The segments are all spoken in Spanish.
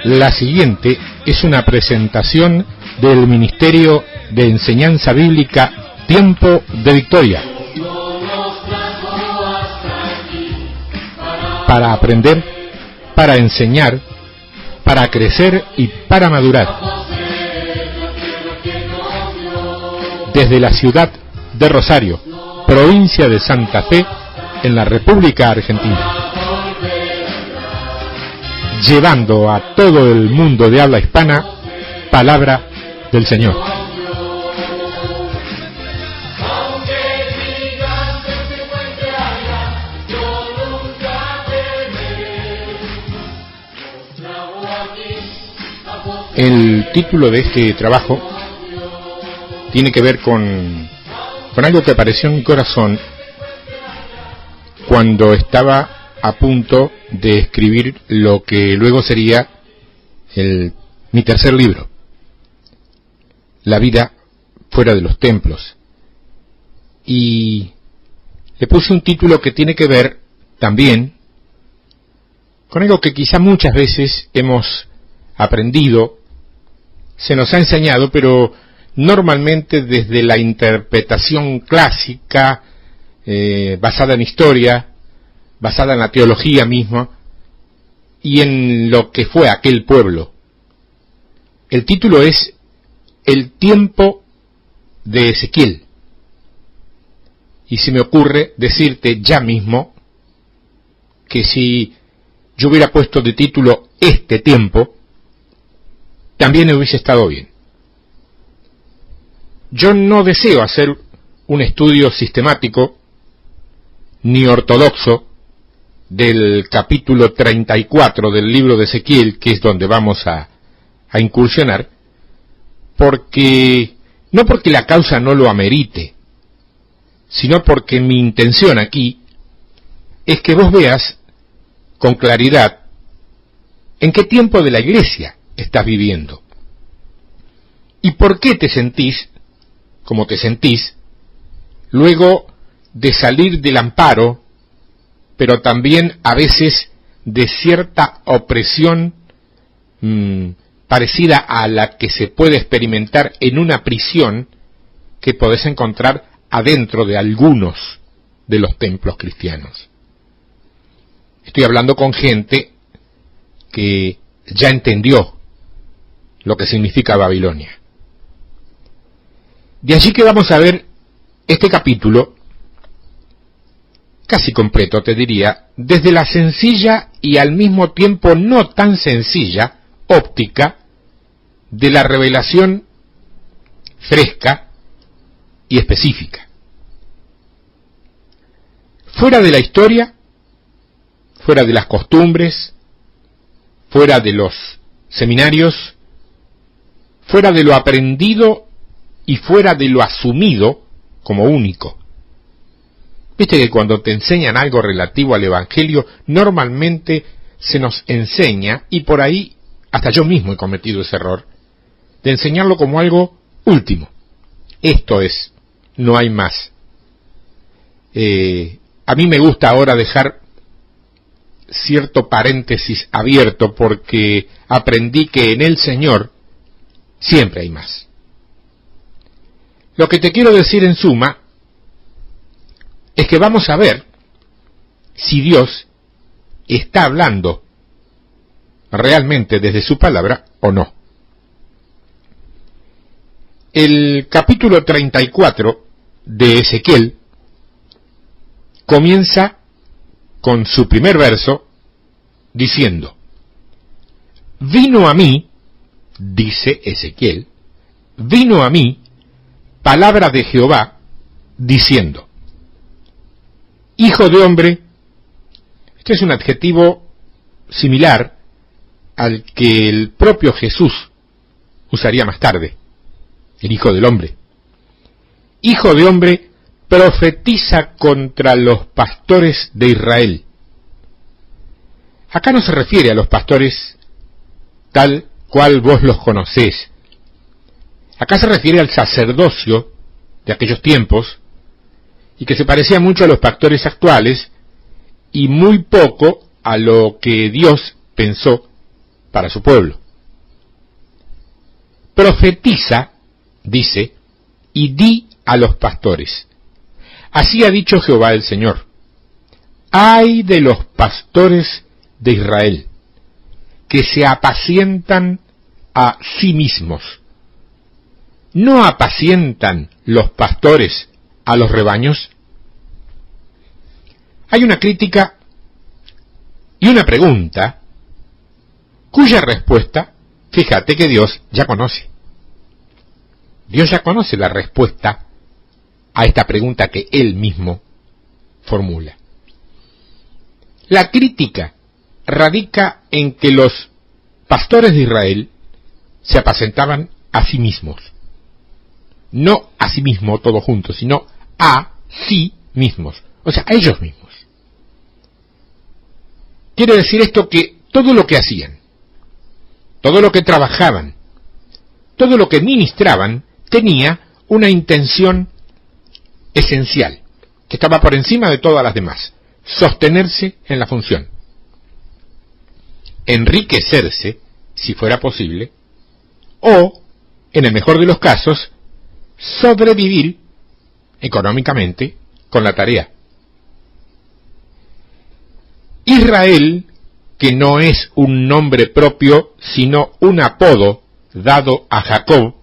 La siguiente es una presentación del Ministerio de Enseñanza Bíblica Tiempo de Victoria. Para aprender, para enseñar, para crecer y para madurar. Desde la ciudad de Rosario, provincia de Santa Fe, en la República Argentina. Llevando a todo el mundo de habla hispana, palabra del Señor. El título de este trabajo tiene que ver con algo que apareció en mi corazón cuando estaba a punto de escribir lo que luego sería mi tercer libro, La vida fuera de los templos. Y le puse un título que tiene que ver también con algo que quizá muchas veces hemos aprendido, se nos ha enseñado, pero normalmente desde la interpretación clásica, basada en historia, basada en la teología misma, y en lo que fue aquel pueblo. El título es El tiempo de Ezequiel. Y se me ocurre decirte ya mismo que si yo hubiera puesto de título Este tiempo, también hubiese estado bien. Yo no deseo hacer un estudio sistemático ni ortodoxo del capítulo 34 del libro de Ezequiel, que es donde vamos a incursionar, no porque la causa no lo amerite, sino porque mi intención aquí es que vos veas con claridad en qué tiempo de la Iglesia estás viviendo y por qué te sentís como te sentís luego de salir del amparo, pero también a veces de cierta opresión parecida a la que se puede experimentar en una prisión que podés encontrar adentro de algunos de los templos cristianos. Estoy hablando con gente que ya entendió lo que significa Babilonia. De allí que vamos a ver este capítulo casi completo, te diría, desde la sencilla y al mismo tiempo no tan sencilla óptica de la revelación fresca y específica. Fuera de la historia, fuera de las costumbres, fuera de los seminarios, fuera de lo aprendido y fuera de lo asumido como único. Viste que cuando te enseñan algo relativo al Evangelio, normalmente se nos enseña, y por ahí hasta yo mismo he cometido ese error, de enseñarlo como algo último. Esto es, no hay más. A mí me gusta ahora dejar cierto paréntesis abierto porque aprendí que en el Señor siempre hay más. Lo que te quiero decir en suma es que vamos a ver si Dios está hablando realmente desde su palabra o no. El capítulo 34 de Ezequiel comienza con su primer verso diciendo: vino a mí, dice Ezequiel, vino a mí palabra de Jehová diciendo. Hijo de hombre, este es un adjetivo similar al que el propio Jesús usaría más tarde, el Hijo del Hombre. Hijo de hombre, profetiza contra los pastores de Israel. Acá no se refiere a los pastores tal cual vos los conocés. Acá se refiere al sacerdocio de aquellos tiempos, y que se parecía mucho a los pastores actuales, y muy poco a lo que Dios pensó para su pueblo. Profetiza, dice, y di a los pastores: así ha dicho Jehová el Señor, ay de los pastores de Israel, que se apacientan a sí mismos. ¿No apacientan los pastores a los rebaños? Hay una crítica y una pregunta cuya respuesta, fíjate que Dios ya conoce. Dios ya conoce la respuesta a esta pregunta que Él mismo formula. La crítica radica en que los pastores de Israel se apacentaban a sí mismos. No a sí mismos todos juntos, sino a sí mismos. O sea, a ellos mismos. Quiere decir esto que todo lo que hacían, todo lo que trabajaban, todo lo que ministraban, tenía una intención esencial, que estaba por encima de todas las demás: sostenerse en la función, enriquecerse, si fuera posible, o, en el mejor de los casos, sobrevivir económicamente con la tarea. Israel, que no es un nombre propio, sino un apodo dado a Jacob,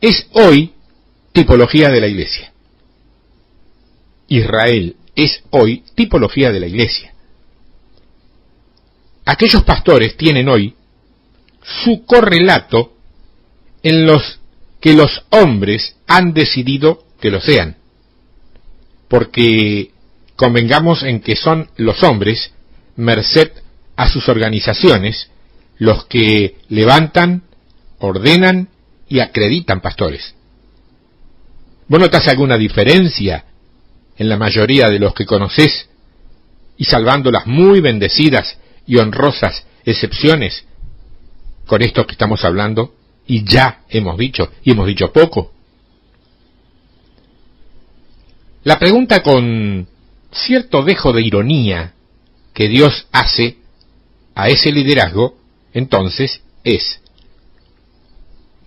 es hoy tipología de la Iglesia. Israel es hoy tipología de la Iglesia. Aquellos pastores tienen hoy su correlato en los que los hombres han decidido que lo sean. Porque convengamos en que son los hombres, merced a sus organizaciones, los que levantan, ordenan y acreditan pastores. ¿Vos notás alguna diferencia en la mayoría de los que conocés, y salvando las muy bendecidas y honrosas excepciones, con esto que estamos hablando, y ya hemos dicho poco? La pregunta con cierto dejo de ironía que Dios hace a ese liderazgo, entonces, es: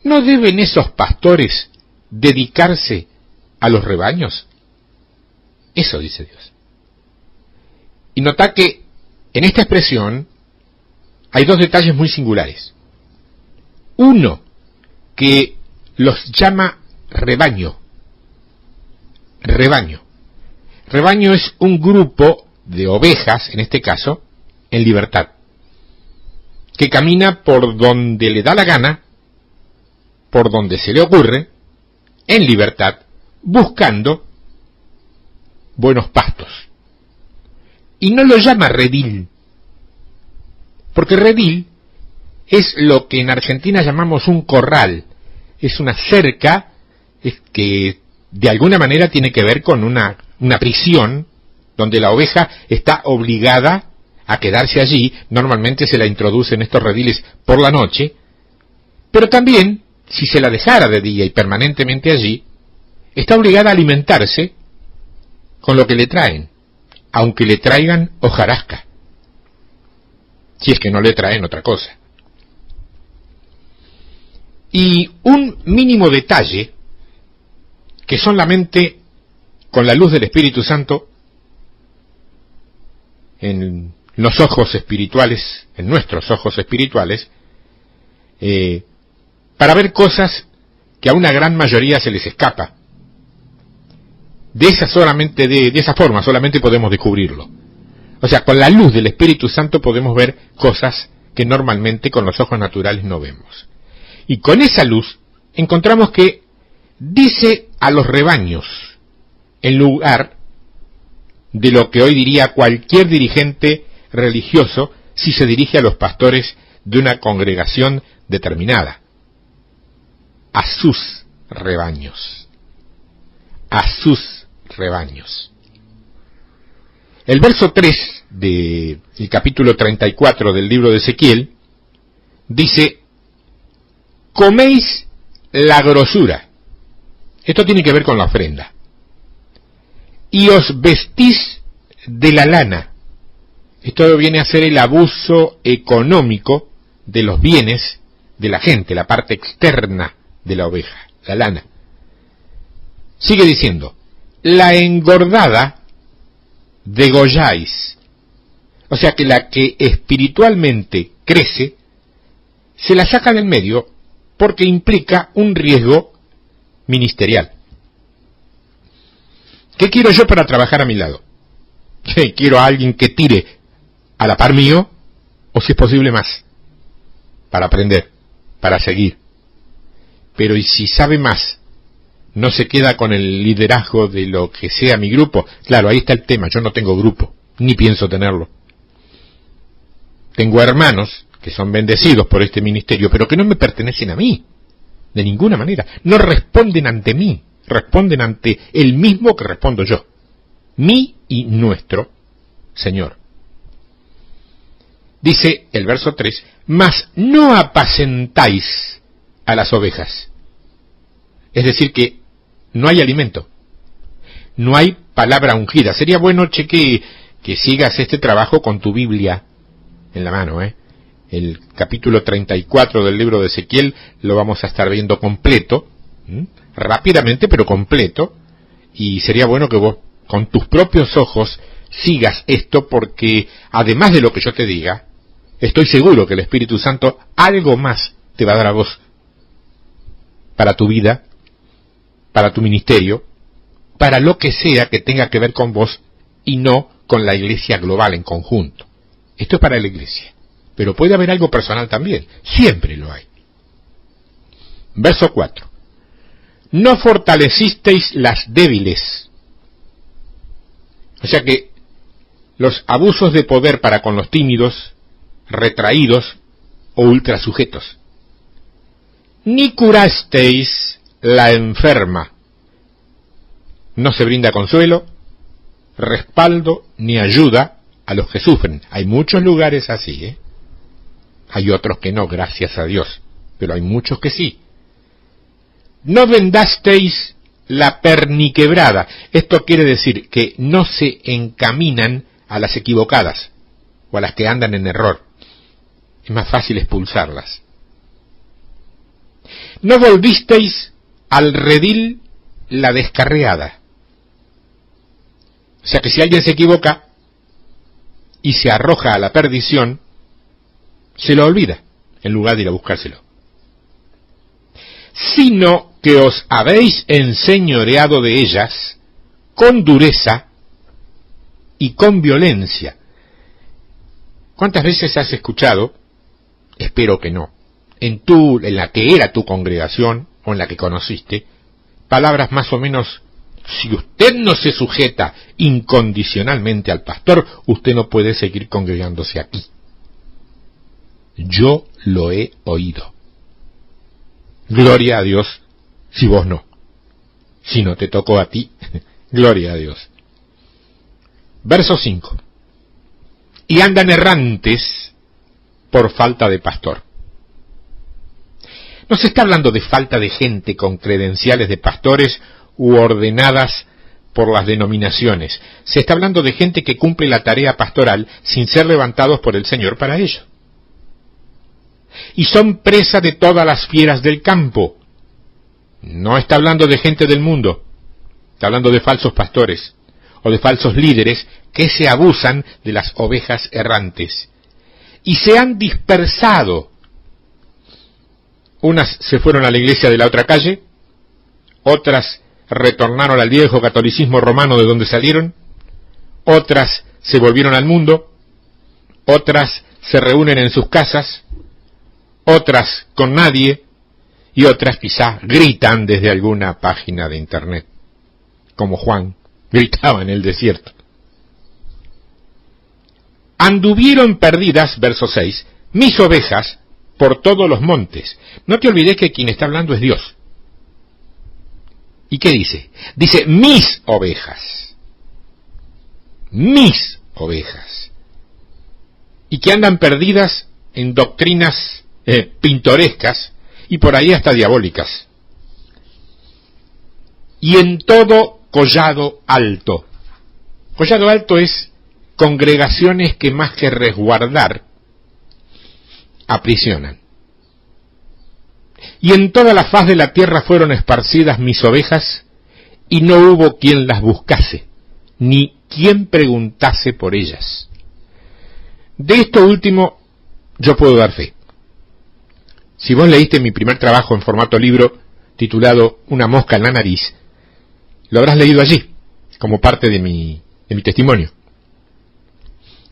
¿no deben esos pastores dedicarse a los rebaños? Eso dice Dios. Y nota que en esta expresión hay dos detalles muy singulares. Uno, que los llama rebaño. Rebaño. Rebaño es un grupo de ovejas, en este caso, en libertad, que camina por donde le da la gana, por donde se le ocurre, en libertad, buscando buenos pastos. Y no lo llama redil, porque redil es lo que en Argentina llamamos un corral. Es una cerca que de alguna manera tiene que ver con una prisión, donde la oveja está obligada a quedarse allí. Normalmente se la introduce en estos rediles por la noche, pero también, si se la dejara de día y permanentemente allí, está obligada a alimentarse con lo que le traen, aunque le traigan hojarasca, si es que no le traen otra cosa. Y un mínimo detalle, que solamente con la luz del Espíritu Santo, en los ojos espirituales, en nuestros ojos espirituales, para ver cosas que a una gran mayoría se les escapa. De esa forma solamente podemos descubrirlo. O sea, con la luz del Espíritu Santo podemos ver cosas que normalmente con los ojos naturales no vemos. Y con esa luz encontramos que dice a los rebaños, en lugar de lo que hoy diría cualquier dirigente religioso si se dirige a los pastores de una congregación determinada: a sus rebaños. A sus rebaños. El verso 3 del capítulo 34 del libro de Ezequiel dice: coméis la grosura. Esto tiene que ver con la ofrenda. Y os vestís de la lana, Esto viene a ser el abuso económico de los bienes de la gente, la parte externa de la oveja, la lana. Sigue diciendo, la engordada degolláis. O sea que la que espiritualmente crece, se la saca del medio porque implica un riesgo ministerial. ¿Qué quiero yo para trabajar a mi lado? Quiero a alguien que tire a la par mío, o si es posible más, para aprender, para seguir. Pero ¿y si sabe más? ¿No se queda con el liderazgo de lo que sea mi grupo? Claro, ahí está el tema, yo no tengo grupo, ni pienso tenerlo. Tengo hermanos que son bendecidos por este ministerio, pero que no me pertenecen a mí, de ninguna manera. No responden ante mí, responden ante el mismo que respondo yo, mí y nuestro Señor. Dice el verso 3, mas no apacentáis a las ovejas. Es decir que no hay alimento, no hay palabra ungida. Sería bueno, que sigas este trabajo con tu Biblia en la mano, El capítulo 34 del libro de Ezequiel lo vamos a estar viendo completo, rápidamente pero completo, y sería bueno que vos con tus propios ojos sigas esto, porque además de lo que yo te diga, estoy seguro que el Espíritu Santo algo más te va a dar a vos, para tu vida, para tu ministerio, para lo que sea que tenga que ver con vos y no con la iglesia global en conjunto. Esto es para la iglesia, pero puede haber algo personal también, siempre lo hay. Verso 4. No fortalecisteis las débiles. O sea que los abusos de poder para con los tímidos, retraídos o ultrasujetos. Ni curasteis la enferma. No se brinda consuelo, respaldo ni ayuda a los que sufren. Hay muchos lugares así, Hay otros que no, gracias a Dios, pero hay muchos que sí. No vendasteis la perniquebrada. Esto quiere decir que no se encaminan a las equivocadas o a las que andan en error. Es más fácil expulsarlas. No volvisteis al redil la descarriada. O sea que si alguien se equivoca y se arroja a la perdición, se lo olvida, en lugar de ir a buscárselo. Sino que os habéis enseñoreado de ellas con dureza y con violencia. ¿Cuántas veces has escuchado, espero que no, en la que era tu congregación o en la que conociste, palabras más o menos: si usted no se sujeta incondicionalmente al pastor, usted no puede seguir congregándose aquí? Yo lo he oído. Gloria a Dios si vos no. Si no te tocó a ti, gloria a Dios. Verso 5. Y andan errantes por falta de pastor. No se está hablando de falta de gente con credenciales de pastores u ordenadas por las denominaciones. Se está hablando de gente que cumple la tarea pastoral sin ser levantados por el Señor para ello. Y son presa de todas las fieras del campo. No está hablando de gente del mundo. Está hablando de falsos pastores o de falsos líderes que se abusan de las ovejas errantes. Y se han dispersado. Unas se fueron a la iglesia de la otra calle, otras retornaron al viejo catolicismo romano de donde salieron, otras se volvieron al mundo, otras se reúnen en sus casas, otras con nadie, y otras quizás gritan desde alguna página de internet, como Juan gritaba en el desierto. Anduvieron perdidas, verso 6, mis ovejas por todos los montes. No te olvides que quien está hablando es Dios. ¿Y qué dice? Dice mis ovejas. Mis ovejas. Y que andan perdidas en doctrinas pintorescas y por ahí hasta diabólicas. Y en todo collado alto. Collado alto es congregaciones que más que resguardar, aprisionan. Y en toda la faz de la tierra fueron esparcidas mis ovejas, y no hubo quien las buscase, ni quien preguntase por ellas. De esto último yo puedo dar fe. Si vos leíste mi primer trabajo en formato libro, titulado Una mosca en la nariz, lo habrás leído allí, como parte de mi testimonio.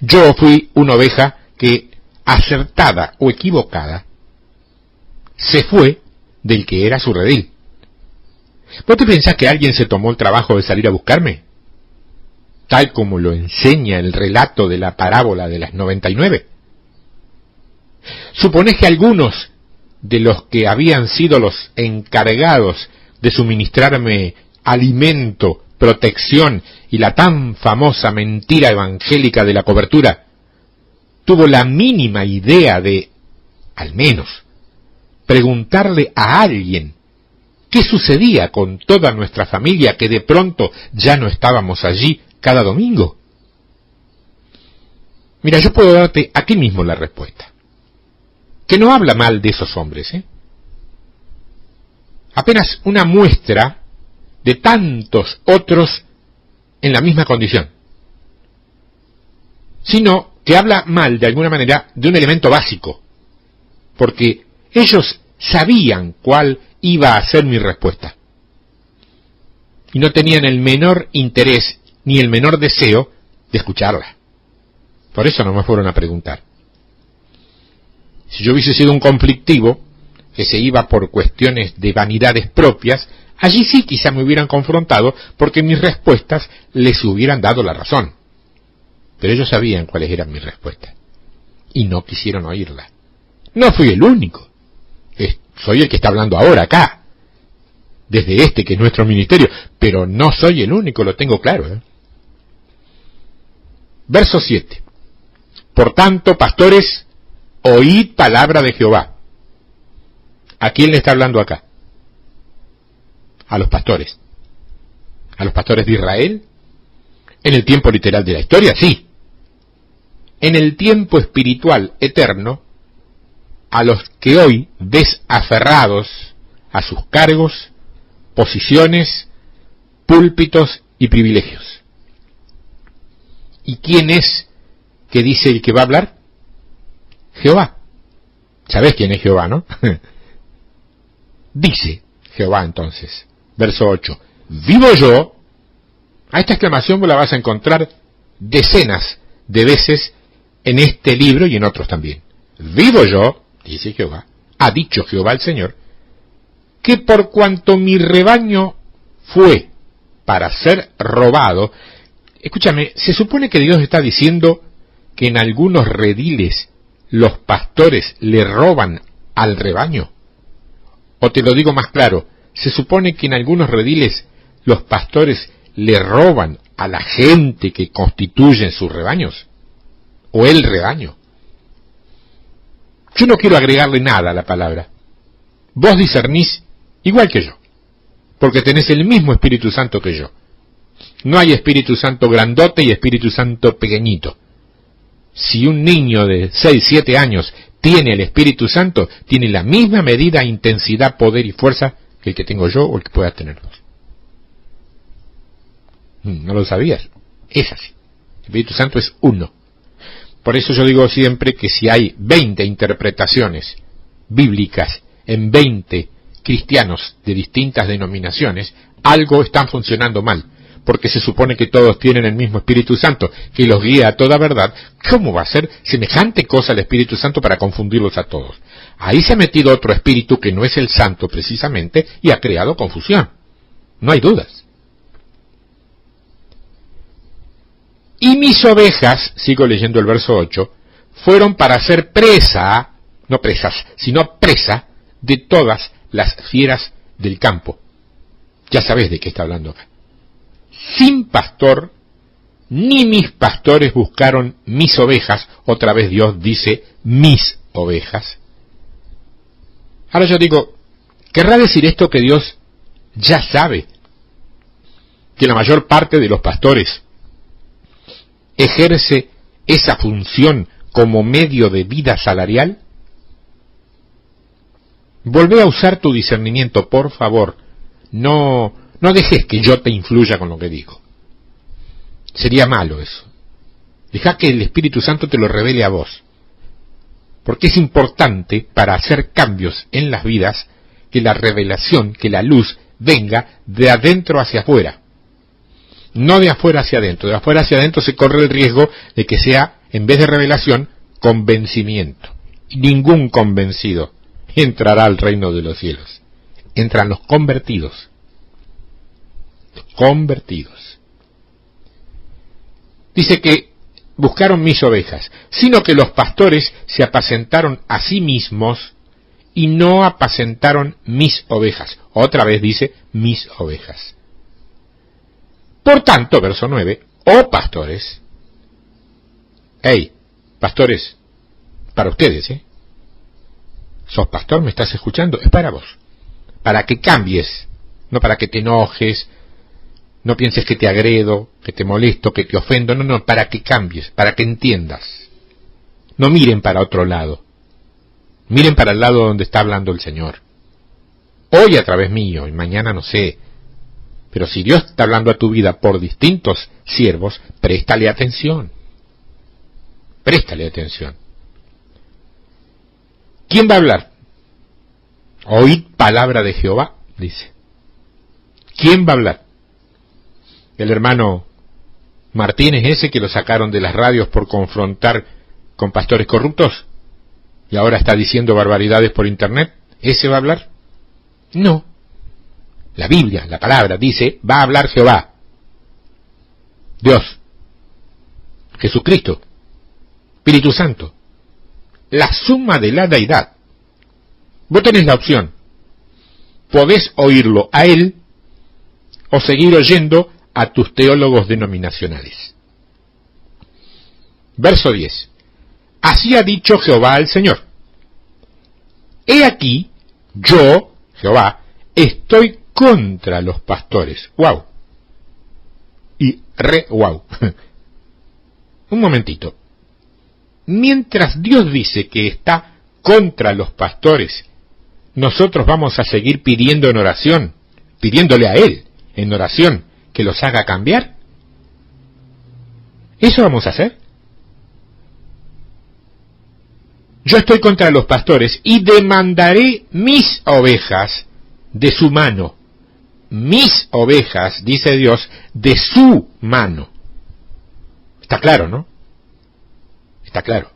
Yo fui una oveja que, acertada o equivocada, se fue del que era su redil. ¿Vos te pensás que alguien se tomó el trabajo de salir a buscarme? Tal como lo enseña el relato de la parábola de las 99. ¿Suponés que algunos de los que habían sido los encargados de suministrarme alimento, protección y la tan famosa mentira evangélica de la cobertura, tuvo la mínima idea de, al menos, preguntarle a alguien qué sucedía con toda nuestra familia que de pronto ya no estábamos allí cada domingo? Mira, yo puedo darte aquí mismo la respuesta, que no habla mal de esos hombres, apenas una muestra de tantos otros en la misma condición, sino que habla mal de alguna manera de un elemento básico, porque ellos sabían cuál iba a ser mi respuesta, y no tenían el menor interés ni el menor deseo de escucharla. Por eso no me fueron a preguntar. Si yo hubiese sido un conflictivo, que se iba por cuestiones de vanidades propias, allí sí quizá me hubieran confrontado porque mis respuestas les hubieran dado la razón. Pero ellos sabían cuáles eran mis respuestas, y no quisieron oírla. No fui el único. Soy el que está hablando ahora acá, desde que es nuestro ministerio, pero no soy el único, lo tengo claro. Verso 7. Por tanto, pastores, oíd palabra de Jehová. ¿A quién le está hablando acá? A los pastores. ¿A los pastores de Israel? En el tiempo literal de la historia, sí. En el tiempo espiritual eterno, a los que hoy ves aferrados a sus cargos, posiciones, púlpitos y privilegios. ¿Y quién es que dice el que va a hablar? Jehová. ¿Sabés quién es Jehová, no? Dice Jehová entonces, verso 8, vivo yo. A esta exclamación vos la vas a encontrar decenas de veces en este libro y en otros también. Vivo yo, dice Jehová, ha dicho Jehová el Señor, que por cuanto mi rebaño fue para ser robado, escúchame, se supone que Dios está diciendo que en algunos rediles los pastores le roban al rebaño. O te lo digo más claro, se supone que en algunos rediles los pastores le roban a la gente que constituyen sus rebaños, o el rebaño. Yo no quiero agregarle nada a la palabra. Vos discernís igual que yo, porque tenés el mismo Espíritu Santo que yo. No hay Espíritu Santo grandote y Espíritu Santo pequeñito. Si un niño de 6, 7 años tiene el Espíritu Santo, tiene la misma medida, intensidad, poder y fuerza que el que tengo yo o el que pueda tener vos. ¿No lo sabías? Es así. El Espíritu Santo es uno. Por eso yo digo siempre que si hay 20 interpretaciones bíblicas en 20 cristianos de distintas denominaciones, algo están funcionando mal, porque se supone que todos tienen el mismo Espíritu Santo, que los guía a toda verdad. ¿Cómo va a ser semejante cosa el Espíritu Santo para confundirlos a todos? Ahí se ha metido otro espíritu que no es el Santo precisamente y ha creado confusión. No hay dudas. Y mis ovejas, sigo leyendo el verso 8, fueron para ser presa, no presas, sino presa de todas las fieras del campo. Ya sabés de qué está hablando acá. Sin pastor, ni mis pastores buscaron mis ovejas. Otra vez Dios dice mis ovejas. Ahora yo digo, ¿querrá decir esto que Dios ya sabe que la mayor parte de los pastores ejerce esa función como medio de vida salarial? Volvé a usar tu discernimiento, por favor. No dejes que yo te influya con lo que digo. Sería malo eso. Deja que el Espíritu Santo te lo revele a vos. Porque es importante para hacer cambios en las vidas que la revelación, que la luz venga de adentro hacia afuera. No de afuera hacia adentro. De afuera hacia adentro se corre el riesgo de que sea, en vez de revelación, convencimiento. Y ningún convencido entrará al reino de los cielos. Entran los convertidos. Los convertidos. Dice que buscaron mis ovejas, sino que los pastores se apacentaron a sí mismos y no apacentaron mis ovejas. Otra vez dice mis ovejas. Por tanto, verso 9, oh pastores, pastores, para ustedes, ¿sos pastor? ¿Me estás escuchando? Es para vos. Para que cambies, no para que te enojes, no pienses que te agredo, que te molesto, que te ofendo, no, para que cambies, para que entiendas. No miren para otro lado, miren para el lado donde está hablando el Señor. Hoy a través mío, y mañana no sé, pero si Dios está hablando a tu vida por distintos siervos, préstale atención. Préstale atención. ¿Quién va a hablar? Oíd palabra de Jehová, dice. ¿Quién va a hablar? El hermano Martínez ese que lo sacaron de las radios por confrontar con pastores corruptos y ahora está diciendo barbaridades por internet, ¿ese va a hablar? No. La Biblia, la palabra, dice, va a hablar Jehová, Dios, Jesucristo, Espíritu Santo, la suma de la deidad. Vos tenés la opción. Podés oírlo a él o seguir oyendo a tus teólogos denominacionales. Verso 10. Así ha dicho Jehová al Señor. He aquí, yo, Jehová, estoy contra los pastores. ¡Wow! Y wow. Un momentito. Mientras Dios dice que está contra los pastores, nosotros vamos a seguir pidiendo en oración, pidiéndole a Él en oración que los haga cambiar. ¿Eso vamos a hacer? Yo estoy contra los pastores y demandaré mis ovejas de su mano. Mis ovejas, dice Dios, de su mano. Está claro, ¿no? Está claro.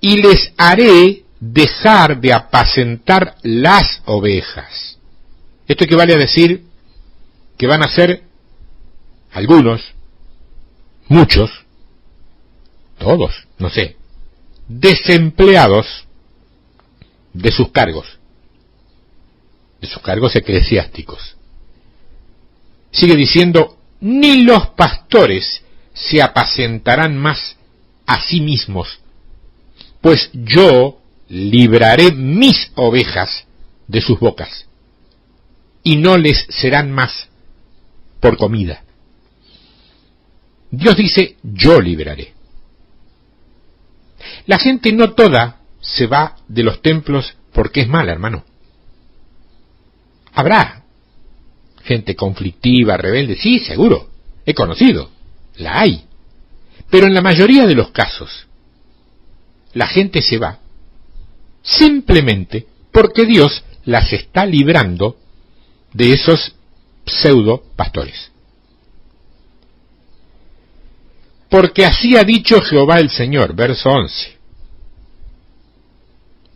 Y les haré dejar de apacentar las ovejas. Esto equivale a decir que van a ser algunos, muchos, todos, no sé, desempleados de sus cargos eclesiásticos. Sigue diciendo, ni los pastores se apacentarán más a sí mismos, pues yo libraré mis ovejas de sus bocas, y no les serán más por comida. Dios dice, yo libraré. La gente no toda se va de los templos porque es mala, hermano. Habrá gente conflictiva, rebelde, sí, seguro, he conocido, la hay. Pero en la mayoría de los casos, la gente se va simplemente porque Dios las está librando de esos pseudo pastores. Porque así ha dicho Jehová el Señor, verso 11.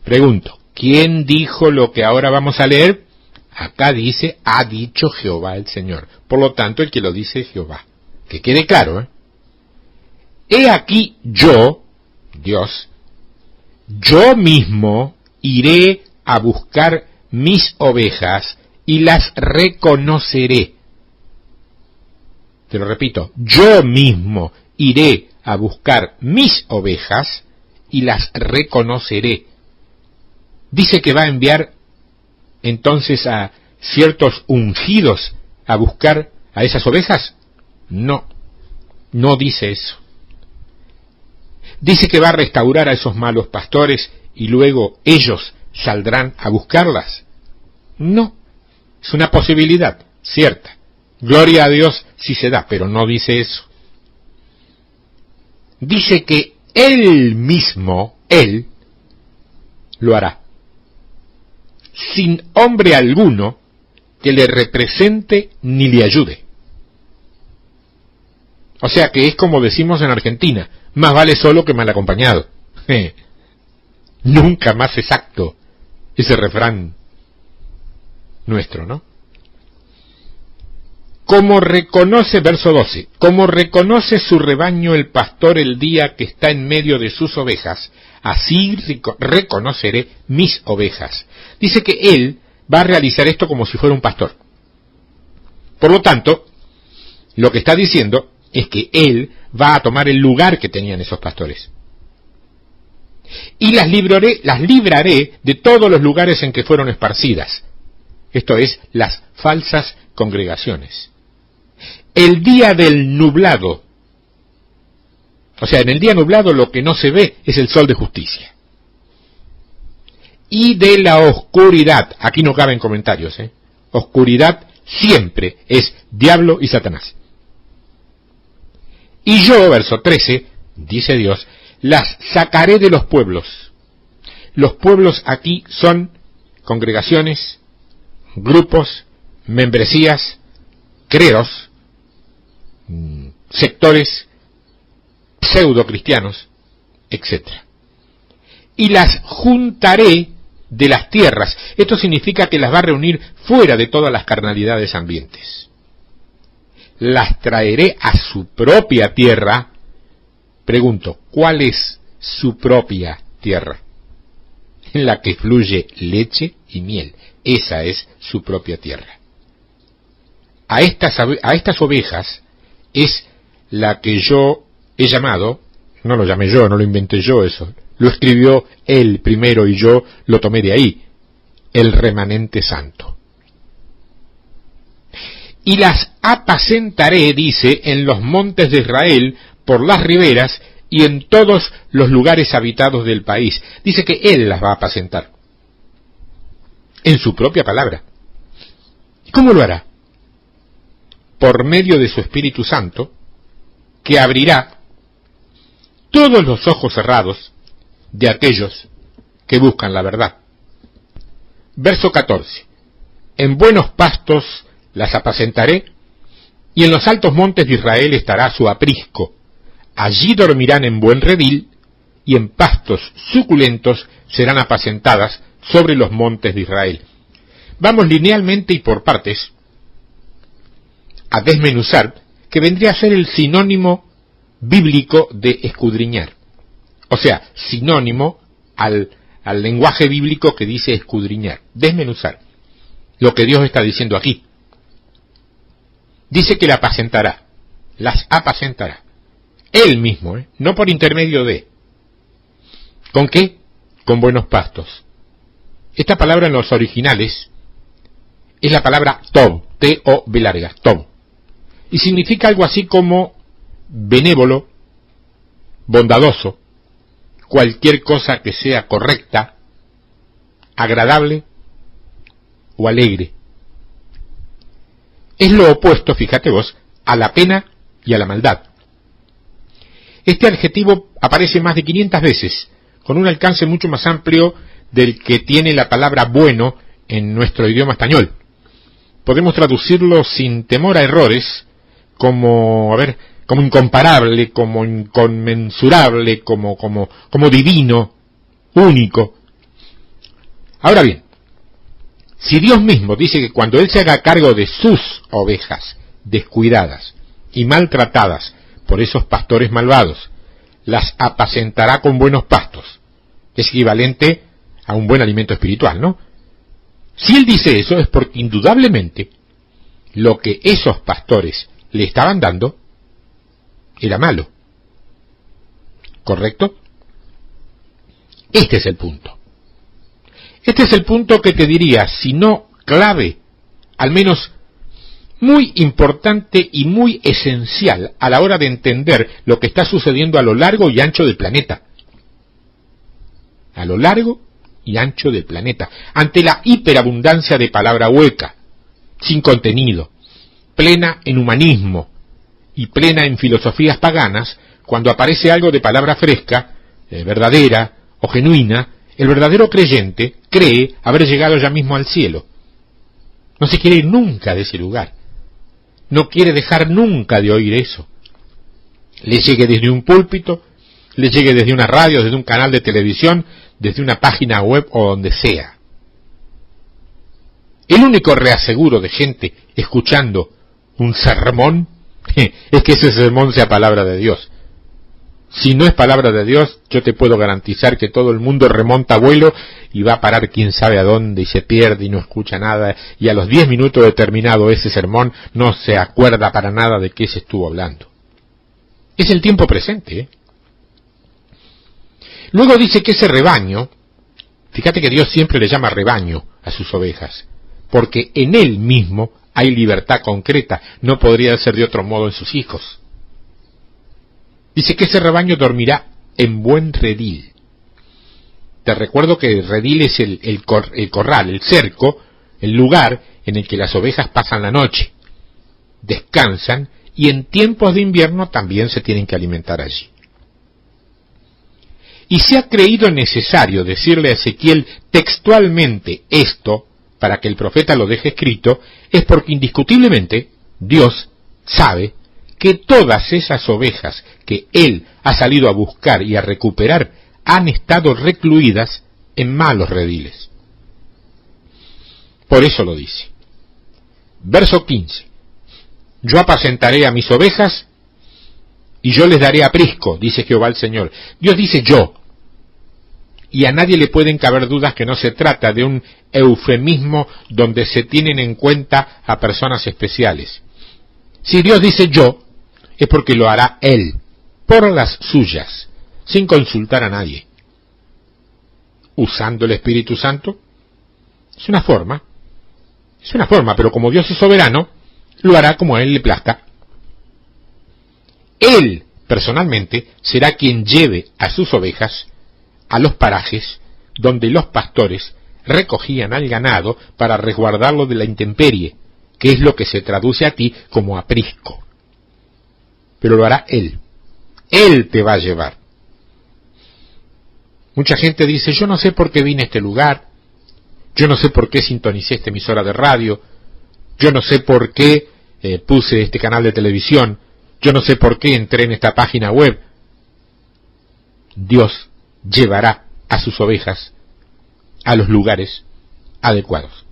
Pregunto, ¿quién dijo lo que ahora vamos a leer? Acá dice, ha dicho Jehová el Señor. Por lo tanto, el que lo dice es Jehová. Que quede claro, ¿eh? He aquí yo, Dios, yo mismo iré a buscar mis ovejas y las reconoceré. Te lo repito, yo mismo iré a buscar mis ovejas y las reconoceré. Dice que va a enviar entonces a ciertos ungidos a buscar a esas ovejas. No. No dice eso. ¿Dice que va a restaurar a esos malos pastores y luego ellos saldrán a buscarlas? No. Es una posibilidad, cierta. Gloria a Dios si se da, pero no dice eso. Dice que Él mismo, Él, lo hará. Sin hombre alguno que le represente ni le ayude. O sea que es como decimos en Argentina, más vale solo que mal acompañado. Nunca más exacto ese refrán nuestro, ¿no? Como reconoce, verso 12, como reconoce su rebaño el pastor el día que está en medio de sus ovejas, así reconoceré mis ovejas. Dice que él va a realizar esto como si fuera un pastor. Por lo tanto, lo que está diciendo es que él va a tomar el lugar que tenían esos pastores. Y las libraré de todos los lugares en que fueron esparcidas. Esto es, las falsas congregaciones. El día del nublado. O sea, en el día nublado lo que no se ve es el sol de justicia. Y de la oscuridad. Aquí no caben comentarios, ¿eh? Oscuridad siempre es diablo y Satanás. Y yo, verso 13, dice Dios, las sacaré de los pueblos. Los pueblos aquí son congregaciones, grupos, membresías, credos, sectores pseudo cristianos, etc. Y las juntaré de las tierras. Esto significa que las va a reunir fuera de todas las carnalidades ambientes. Las traeré a su propia tierra. Pregunto, ¿cuál es su propia tierra? En la que fluye leche y miel. Esa es su propia tierra. A estas ovejas es la que yo he llamado, no lo llamé yo, no lo inventé yo eso, lo escribió él primero y yo lo tomé de ahí, el remanente santo. Y las apacentaré, dice, en los montes de Israel, por las riberas y en todos los lugares habitados del país. Dice que él las va a apacentar. En su propia palabra. ¿Cómo lo hará? Por medio de su Espíritu Santo, que abrirá todos los ojos cerrados de aquellos que buscan la verdad. Verso 14. En buenos pastos las apacentaré, y en los altos montes de Israel estará su aprisco. Allí dormirán en buen redil, y en pastos suculentos serán apacentadas sobre los montes de Israel. Vamos linealmente y por partes a desmenuzar, que vendría a ser el sinónimo bíblico de escudriñar. O sea, sinónimo al lenguaje bíblico que dice escudriñar, desmenuzar. Lo que Dios está diciendo aquí. Dice que la apacentará, las apacentará. Él mismo, no por intermedio de. ¿Con qué? Con buenos pastos. Esta palabra en los originales es la palabra Tov, T-O-B larga, Tov. Y significa algo así como benévolo, bondadoso, cualquier cosa que sea correcta, agradable o alegre. Es lo opuesto, fíjate vos, a la pena y a la maldad. Este adjetivo aparece más de 500 veces, con un alcance mucho más amplio del que tiene la palabra bueno en nuestro idioma español. Podemos traducirlo sin temor a errores, como incomparable, como inconmensurable, como divino, único. Ahora bien, si Dios mismo dice que cuando Él se haga cargo de sus ovejas descuidadas y maltratadas por esos pastores malvados, las apacentará con buenos pastos, es equivalente a un buen alimento espiritual, ¿no? Si Él dice eso es porque indudablemente lo que esos pastores le estaban dando era malo. ¿Correcto? Este es el punto. Este es el punto que te diría, si no clave, al menos muy importante y muy esencial a la hora de entender lo que está sucediendo a lo largo y ancho del planeta. A lo largo y ancho del planeta, ante la hiperabundancia de palabra hueca, sin contenido, plena en humanismo y plena en filosofías paganas. Cuando aparece algo de palabra fresca, verdadera o genuina, el verdadero creyente cree haber llegado ya mismo al cielo. No se quiere ir nunca de ese lugar. No quiere dejar nunca de oír eso. Le llegue desde un púlpito, le llegue desde una radio, desde un canal de televisión, desde una página web o donde sea. El único reaseguro de gente escuchando un sermón es que ese sermón sea palabra de Dios. Si no es palabra de Dios, yo te puedo garantizar que todo el mundo remonta vuelo y va a parar quién sabe a dónde y se pierde y no escucha nada, y a los 10 minutos de terminado ese sermón no se acuerda para nada de qué se estuvo hablando. Es el tiempo presente, ¿eh? Luego dice que ese rebaño, fíjate que Dios siempre le llama rebaño a sus ovejas, porque en Él mismo hay libertad concreta, no podría ser de otro modo en sus hijos. Dice que ese rebaño dormirá en buen redil. Te recuerdo que el redil es el corral, el cerco, el lugar en el que las ovejas pasan la noche, descansan y en tiempos de invierno también se tienen que alimentar allí. Y se ha creído necesario decirle a Ezequiel textualmente esto para que el profeta lo deje escrito, es porque indiscutiblemente Dios sabe que todas esas ovejas que Él ha salido a buscar y a recuperar han estado recluidas en malos rediles. Por eso lo dice. Verso 15. Yo apacentaré a mis ovejas y yo les daré aprisco, dice Jehová el Señor. Dios dice yo. Y a nadie le pueden caber dudas que no se trata de un eufemismo donde se tienen en cuenta a personas especiales. Si Dios dice yo, es porque lo hará Él, por las suyas, sin consultar a nadie. Usando el Espíritu Santo, es una forma, pero como Dios es soberano, lo hará como a Él le plazca. Él, personalmente, será quien lleve a sus ovejas a los parajes donde los pastores recogían al ganado para resguardarlo de la intemperie, que es lo que se traduce a ti como aprisco. Pero lo hará Él. Él te va a llevar. Mucha gente dice, yo no sé por qué vine a este lugar, yo no sé por qué sintonicé esta emisora de radio, yo no sé por qué puse este canal de televisión, yo no sé por qué entré en esta página web. Dios llevará a sus ovejas a los lugares adecuados.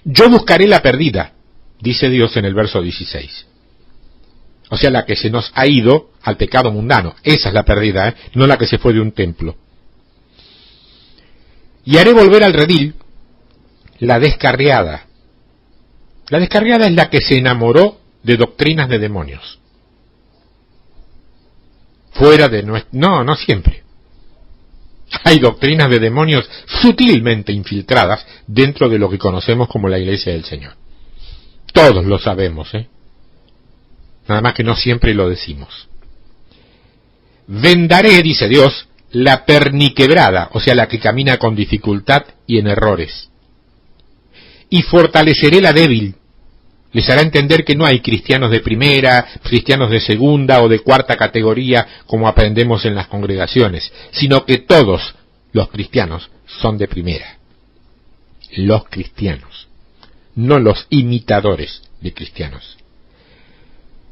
Yo buscaré la perdida, dice Dios en el verso 16. O sea, la que se nos ha ido al pecado mundano. Esa es la perdida, no la que se fue de un templo. Y haré volver al redil la descarriada. La descarriada es la que se enamoró de doctrinas de demonios. Fuera de nuestro... No siempre. Hay doctrinas de demonios sutilmente infiltradas dentro de lo que conocemos como la Iglesia del Señor. Todos lo sabemos, Nada más que no siempre lo decimos. Vendaré, dice Dios, la perniquebrada, o sea, la que camina con dificultad y en errores. Y fortaleceré la débil. Les hará entender que no hay cristianos de primera, cristianos de segunda o de cuarta categoría, como aprendemos en las congregaciones, sino que todos los cristianos son de primera. Los cristianos, no los imitadores de cristianos.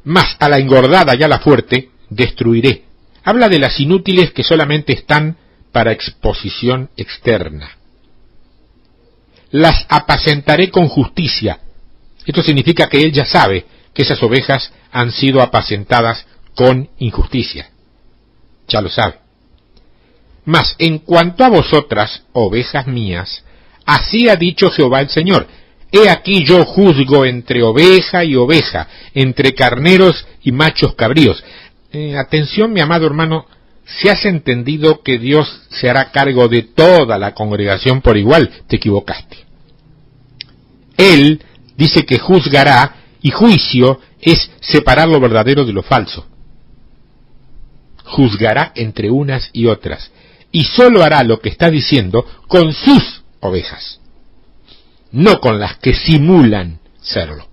Mas a la engordada y a la fuerte destruiré. Habla de las inútiles que solamente están para exposición externa. Las apacentaré con justicia. Esto significa que él ya sabe que esas ovejas han sido apacentadas con injusticia. Ya lo sabe. Mas en cuanto a vosotras, ovejas mías, así ha dicho Jehová el Señor. He aquí yo juzgo entre oveja y oveja, entre carneros y machos cabríos. Atención, mi amado hermano, si has entendido que Dios se hará cargo de toda la congregación por igual, te equivocaste. Él Dice que juzgará, y juicio es separar lo verdadero de lo falso. Juzgará entre unas y otras, y sólo hará lo que está diciendo con sus ovejas, no con las que simulan serlo.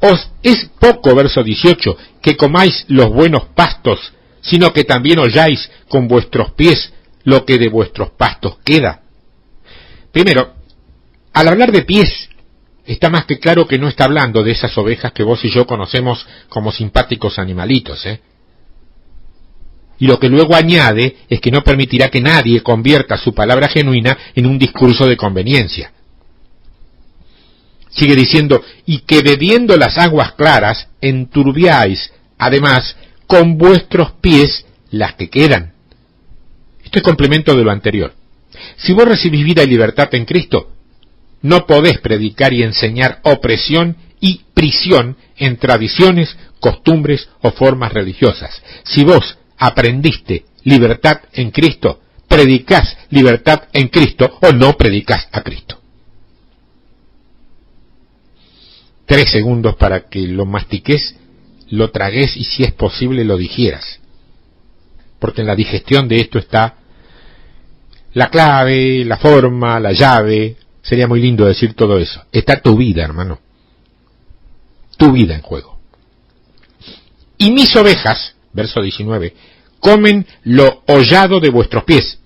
Os es poco, verso 18, que comáis los buenos pastos, sino que también holláis con vuestros pies lo que de vuestros pastos queda. Primero, al hablar de pies, está más que claro que no está hablando de esas ovejas que vos y yo conocemos como simpáticos animalitos, Y lo que luego añade es que no permitirá que nadie convierta su palabra genuina en un discurso de conveniencia. Sigue diciendo, y que bebiendo las aguas claras, enturbiáis, además, con vuestros pies las que quedan. Esto es complemento de lo anterior. Si vos recibís vida y libertad en Cristo, no podés predicar y enseñar opresión y prisión en tradiciones, costumbres o formas religiosas. Si vos aprendiste libertad en Cristo, predicás libertad en Cristo o no predicás a Cristo. 3 segundos para que lo mastiques, lo tragues y si es posible lo digieras. Porque en la digestión de esto está la clave, la forma, la llave. Sería muy lindo decir todo eso. Está tu vida, hermano. Tu vida en juego. Y mis ovejas, verso 19, comen lo hollado de vuestros pies,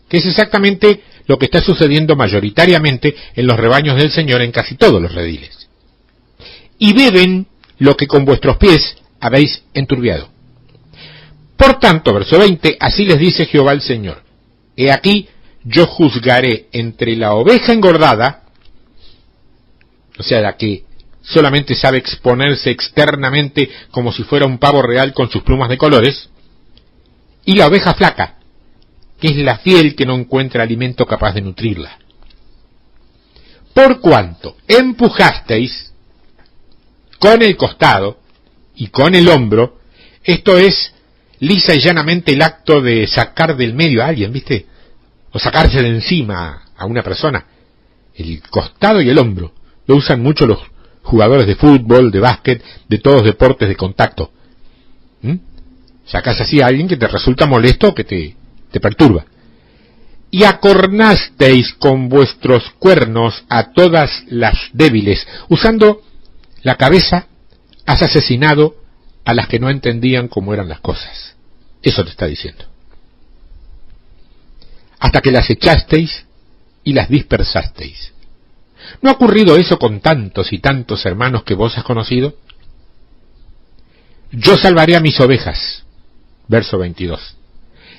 que es exactamente lo que está sucediendo mayoritariamente en los rebaños del Señor en casi todos los rediles. Y beben lo que con vuestros pies habéis enturbiado. Por tanto, verso 20, así les dice Jehová el Señor, he aquí, yo juzgaré entre la oveja engordada, o sea, la que solamente sabe exponerse externamente como si fuera un pavo real con sus plumas de colores, y la oveja flaca, que es la fiel que no encuentra alimento capaz de nutrirla. Por cuanto empujasteis con el costado y con el hombro, esto es lisa y llanamente el acto de sacar del medio a alguien, ¿viste? O sacarse de encima a una persona. El costado y el hombro lo usan mucho los jugadores de fútbol, de básquet, de todos deportes de contacto. Sacás así a alguien que te resulta molesto o que te perturba. Y acornasteis con vuestros cuernos a todas las débiles, usando la cabeza, has asesinado a las que no entendían cómo eran las cosas. Eso te está diciendo. Hasta que las echasteis y las dispersasteis. ¿No ha ocurrido eso con tantos y tantos hermanos que vos has conocido? Yo salvaré a mis ovejas. Verso 22.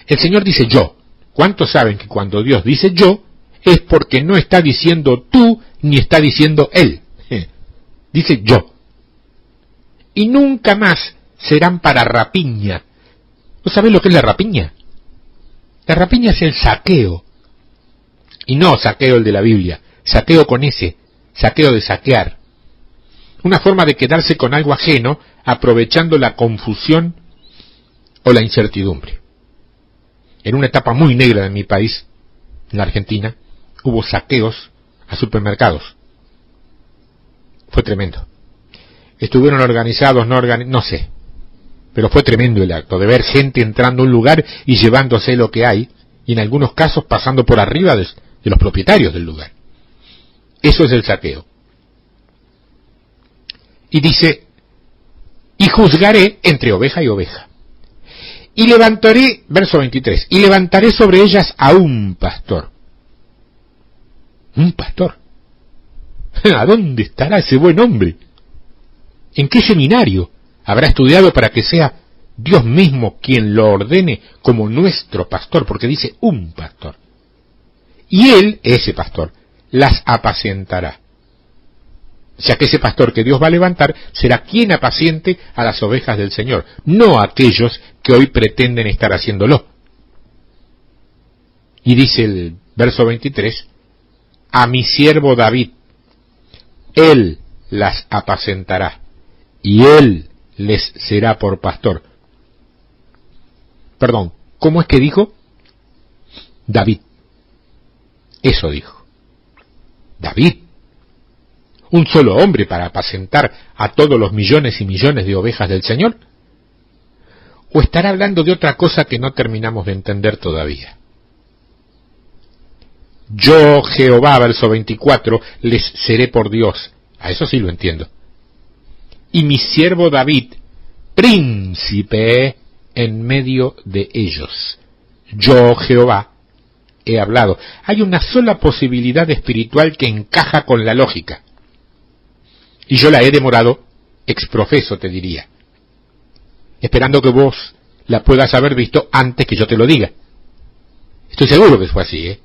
El Señor dice yo. ¿Cuántos saben que cuando Dios dice yo, es porque no está diciendo tú, ni está diciendo él? Dice yo. Y nunca más serán para rapiña. ¿No sabés lo que es la rapiña? La rapiña es el saqueo. Y no saqueo el de la Biblia. Saqueo con ese. Saqueo de saquear. Una forma de quedarse con algo ajeno, aprovechando la confusión o la incertidumbre. En una etapa muy negra de mi país, en la Argentina, hubo saqueos a supermercados. Fue tremendo. Estuvieron organizados, no sé. Pero fue tremendo el acto de ver gente entrando a un lugar y llevándose lo que hay, y en algunos casos pasando por arriba de los propietarios del lugar. Eso es el saqueo. Y dice, y juzgaré entre oveja y oveja. Y levantaré, verso 23, y levantaré sobre ellas a un pastor. ¿Un pastor? ¿A dónde estará ese buen hombre? ¿En qué seminario habrá estudiado para que sea Dios mismo quien lo ordene como nuestro pastor? Porque dice un pastor. Y él, ese pastor, las apacentará. O sea que ese pastor que Dios va a levantar será quien apaciente a las ovejas del Señor, no a aquellos que hoy pretenden estar haciéndolo. Y dice el verso 23, a mi siervo David, él las apacentará, y él les será por pastor. Perdón, ¿cómo es que dijo? David. Eso dijo. David. un solo hombre para apacentar a todos los millones y millones de ovejas del Señor? ¿O estará hablando de otra cosa que no terminamos de entender todavía? Yo, Jehová, verso 24, les seré por Dios. A eso sí lo entiendo. Y mi siervo David, príncipe en medio de ellos. Yo, Jehová, he hablado. Hay una sola posibilidad espiritual que encaja con la lógica. Y yo la he demorado, exprofeso te diría, esperando que vos la puedas haber visto antes que yo te lo diga. Estoy seguro que fue así, ¿eh?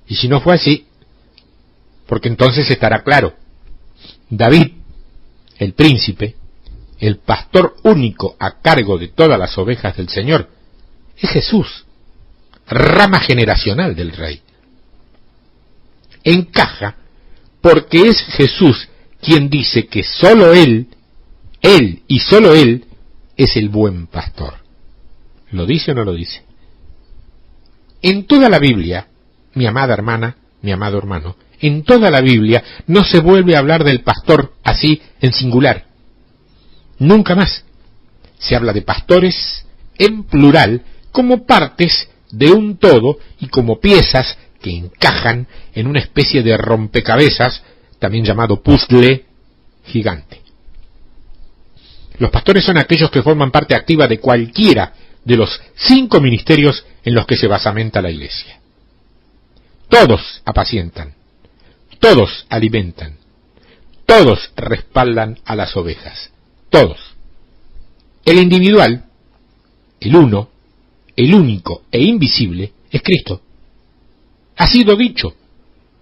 Y si no fue así, porque entonces estará claro. David, el príncipe, el pastor único a cargo de todas las ovejas del Señor, es Jesús, rama generacional del Rey. Encaja porque es Jesús quien dice que sólo Él y sólo Él, es el buen pastor. ¿Lo dice o no lo dice? En toda la Biblia, mi amada hermana, mi amado hermano, en toda la Biblia no se vuelve a hablar del pastor así en singular. Nunca más. Se habla de pastores en plural como partes de un todo y como piezas que encajan en una especie de rompecabezas, también llamado puzzle gigante. Los pastores son aquellos que forman parte activa de cualquiera de los 5 ministerios en los que se basamenta la Iglesia. Todos apacientan, todos alimentan, todos respaldan a las ovejas, todos. El individual, el uno, el único e invisible, es Cristo. Ha sido dicho,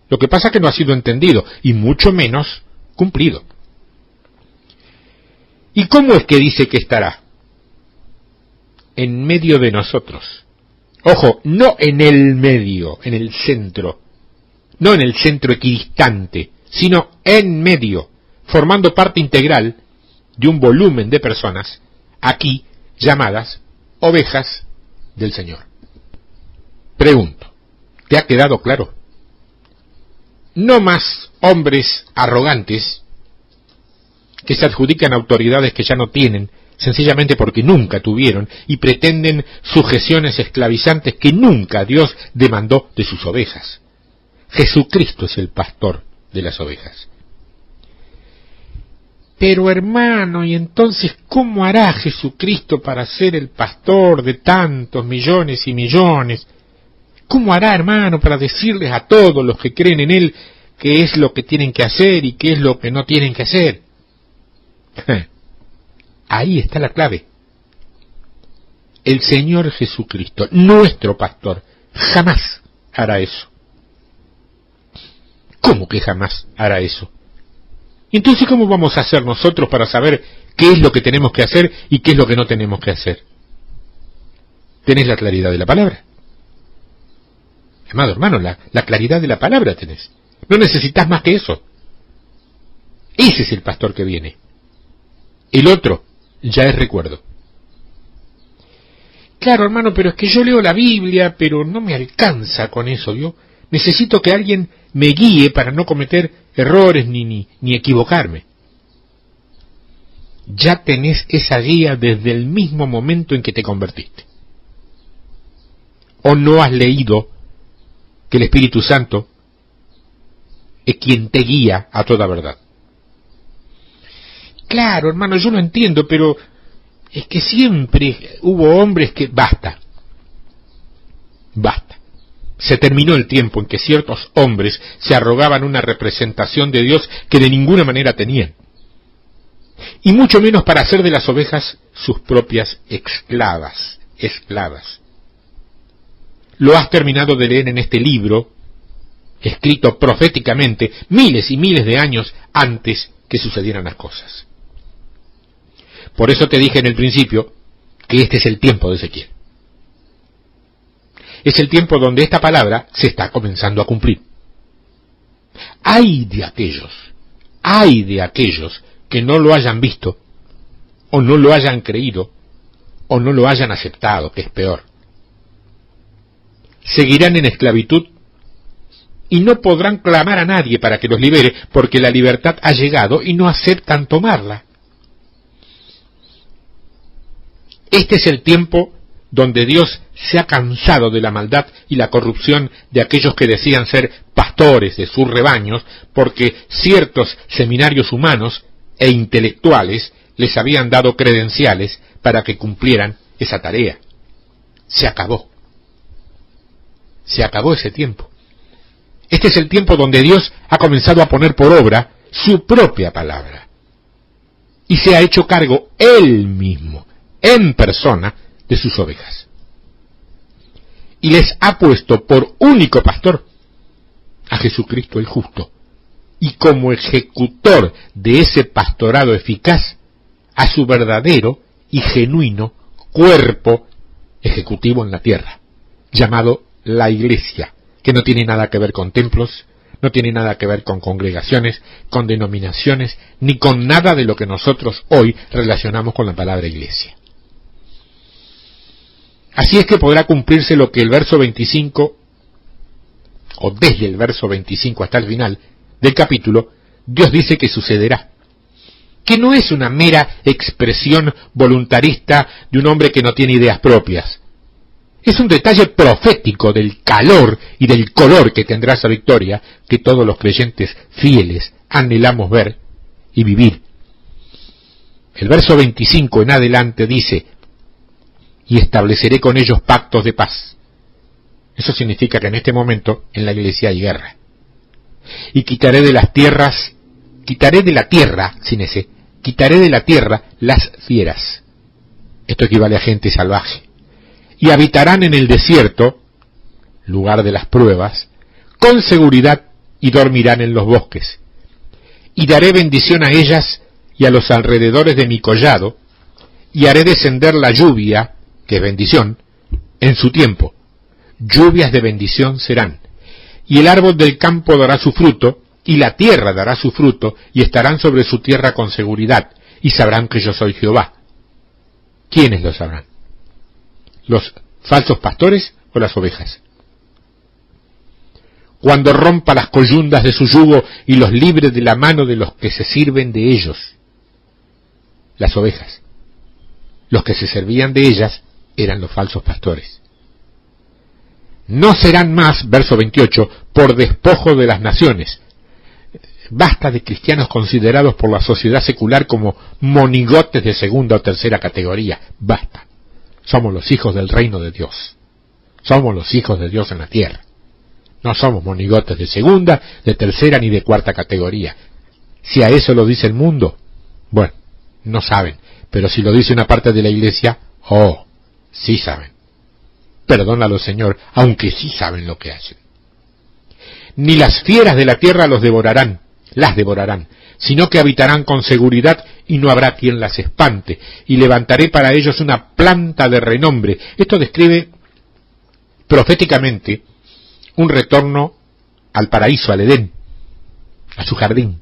lo que pasa es que no ha sido entendido, y mucho menos cumplido. ¿Y cómo es que dice que estará? En medio de nosotros. Ojo, no en el medio, en el centro, no en el centro equidistante, sino en medio, formando parte integral de un volumen de personas, aquí llamadas ovejas del Señor. Pregunto, ¿te ha quedado claro? No más hombres arrogantes que se adjudican autoridades que ya no tienen, sencillamente porque nunca tuvieron, y pretenden sujeciones esclavizantes que nunca Dios demandó de sus ovejas. Jesucristo es el pastor de las ovejas. Pero hermano, ¿y entonces cómo hará Jesucristo para ser el pastor de tantos millones y millones? ¿Cómo hará, hermano, para decirles a todos los que creen en Él qué es lo que tienen que hacer y qué es lo que no tienen que hacer? Ahí está la clave. El Señor Jesucristo, nuestro pastor, jamás hará eso. ¿Cómo que jamás hará eso? ¿Y entonces cómo vamos a hacer nosotros para saber qué es lo que tenemos que hacer y qué es lo que no tenemos que hacer? ¿Tenés la claridad de la palabra? Amado hermano, la claridad de la palabra tenés. No necesitas más que eso. Ese es el pastor que viene. El otro ya es recuerdo. Claro, hermano, pero es que yo leo la Biblia, pero no me alcanza con eso, ¿vio? Necesito que alguien me guíe para no cometer errores ni equivocarme. Ya tenés esa guía desde el mismo momento en que te convertiste. ¿O no has leído que el Espíritu Santo es quien te guía a toda verdad? Claro, hermano, yo lo entiendo, pero es que siempre hubo hombres que... Basta. Se terminó el tiempo en que ciertos hombres se arrogaban una representación de Dios que de ninguna manera tenían. Y mucho menos para hacer de las ovejas sus propias esclavas. Lo has terminado de leer en este libro, escrito proféticamente miles y miles de años antes que sucedieran las cosas. Por eso te dije en el principio que este es el tiempo de Ezequiel. Es el tiempo donde esta palabra se está comenzando a cumplir. Ay de aquellos que no lo hayan visto, o no lo hayan creído, o no lo hayan aceptado, que es peor. Seguirán en esclavitud y no podrán clamar a nadie para que los libere, porque la libertad ha llegado y no aceptan tomarla. Este es el tiempo donde Dios se ha cansado de la maldad y la corrupción de aquellos que decían ser pastores de sus rebaños, porque ciertos seminarios humanos e intelectuales les habían dado credenciales para que cumplieran esa tarea. Se acabó. Se acabó ese tiempo. Este es el tiempo donde Dios ha comenzado a poner por obra su propia palabra. Y se ha hecho cargo Él mismo, en persona, de sus ovejas. Y les ha puesto por único pastor a Jesucristo el justo. Y como ejecutor de ese pastorado eficaz, a su verdadero y genuino cuerpo ejecutivo en la tierra, llamado la Iglesia, que no tiene nada que ver con templos, no tiene nada que ver con congregaciones, con denominaciones, ni con nada de lo que nosotros hoy relacionamos con la palabra Iglesia. Así es que podrá cumplirse lo que el verso 25, o desde el verso 25 hasta el final del capítulo, Dios dice que sucederá. Que no es una mera expresión voluntarista de un hombre que no tiene ideas propias. Es un detalle profético del calor y del color que tendrá esa victoria que todos los creyentes fieles anhelamos ver y vivir. El verso 25 en adelante dice: y estableceré con ellos pactos de paz. Eso significa que en este momento en la Iglesia hay guerra. Y quitaré de la tierra las fieras. Esto equivale a gente salvaje. Y habitarán en el desierto, lugar de las pruebas, con seguridad, y dormirán en los bosques. Y daré bendición a ellas y a los alrededores de mi collado, y haré descender la lluvia, que es bendición, en su tiempo. Lluvias de bendición serán. Y el árbol del campo dará su fruto, y la tierra dará su fruto, y estarán sobre su tierra con seguridad, y sabrán que yo soy Jehová. ¿Quiénes lo sabrán? ¿Los falsos pastores o las ovejas? Cuando rompa las coyundas de su yugo y los libre de la mano de los que se sirven de ellos. Las ovejas. Los que se servían de ellas eran los falsos pastores. No serán más, verso 28, por despojo de las naciones. Basta de cristianos considerados por la sociedad secular como monigotes de segunda o tercera categoría. Basta. Somos los hijos del reino de Dios. Somos los hijos de Dios en la tierra. No somos monigotes de segunda, de tercera ni de cuarta categoría. Si a eso lo dice el mundo, bueno, no saben. Pero si lo dice una parte de la Iglesia, oh, sí saben. Perdónalo, Señor, aunque sí saben lo que hacen. Ni las fieras de la tierra las devorarán, sino que habitarán con seguridad y no habrá quien las espante, y levantaré para ellos una planta de renombre. Esto describe proféticamente un retorno al paraíso, al Edén, a su jardín.